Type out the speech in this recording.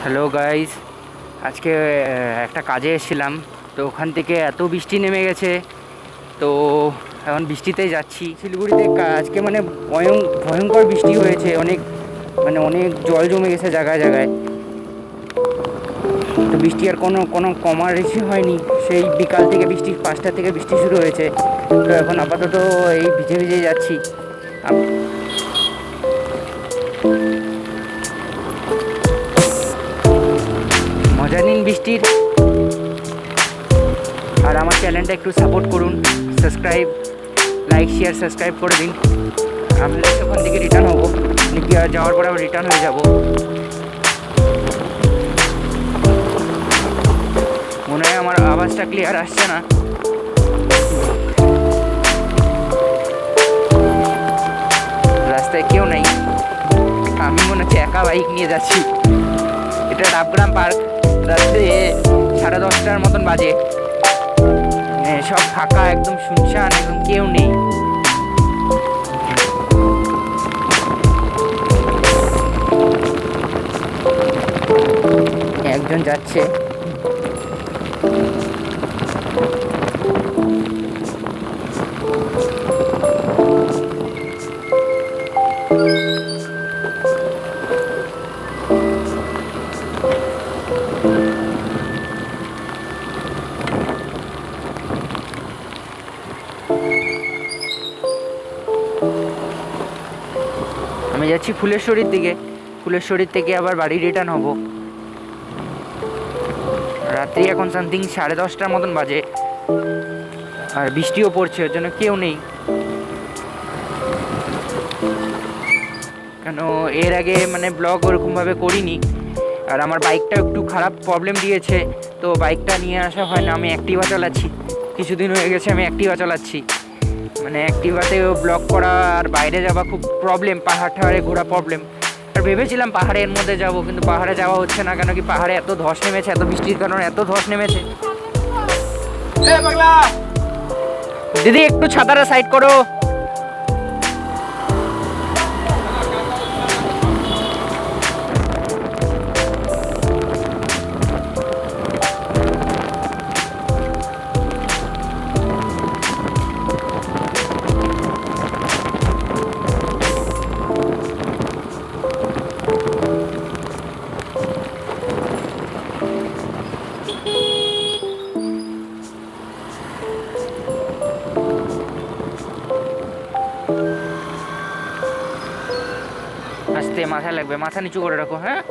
Hello guys, আজকে একটা কাজে এসেছিলাম। তো ওখান থেকে এত বৃষ্টি নেমে গেছে, তো এখন বৃষ্টিতেই যাচ্ছি শিলিগুড়িতে। আজকে মানে ভয়ঙ্কর বৃষ্টি হয়েছে, অনেক জল জমে গেছে জায়গায় জায়গায়। তো বৃষ্টি আর কোনো কোনো কমার ইচ্ছে হয়নি, সেই বিকাল থেকে বৃষ্টি 5টা থেকে বৃষ্টি শুরু হয়েছে। তো এখন আপাতত এই ভিজে ভিজে যাচ্ছি। মজা নিন বৃষ্টির, আর আমার চ্যানেলটা একটু সাপোর্ট করুন। লাইক শেয়ার সাবস্ক্রাইব করে দিন। আমি ওখান থেকে রিটার্ন হবো, যাওয়ার পরে আবার রিটার্ন হয়ে যাব। মনে হয় আমার আওয়াজটা ক্লিয়ার আসছে না। রাস্তায় কেউ নেই, আমি মনে হচ্ছে একা বাইক নিয়ে যাচ্ছি। এটা ডাবগ্রাম পার্ক। রাত্রে 10:30টার মতন বাজে, সব ফাঁকা, একদম শুনশান, একদম কেউ নেই। একজন যাচ্ছে। আমি যাচ্ছি ফুলেশ্বরীর দিকে। ফুলেশ্বরীর থেকে আবার বাড়ি রিটার্ন হব। রাত্রি এখন সামথিং 10:30টার মতন বাজে, আর বৃষ্টিও পড়ছে, ওর জন্য কেউ নেই। কেন এর আগে ব্লগ ওরকমভাবে করিনি, আর আমার বাইকটা একটু খারাপ প্রবলেম দিয়েছে, তো বাইকটা নিয়ে আসা হয় না। আমি অ্যাক্টিভা চালাচ্ছি, কিছুদিন হয়ে গেছে আমি অ্যাক্টিভা চালাচ্ছি। অ্যাক্টিভাতেও ব্লগ করা আর বাইরে যাওয়া খুব প্রবলেম, পাহাড়ে ঘোরা প্রবলেম। আর ভেবেছিলাম পাহাড়ের মধ্যে যাব, কিন্তু পাহাড়ে যাওয়া হচ্ছে না। কেন কি, পাহাড়ে এত ধস নেমেছে, এত বৃষ্টির কারণে এত ধস নেমেছে। দিদি একটু ছাতাটা সাইড করো। আস্তে, মাথায় লাগবে, মাথা নিচু করে রাখো, হ্যাঁ।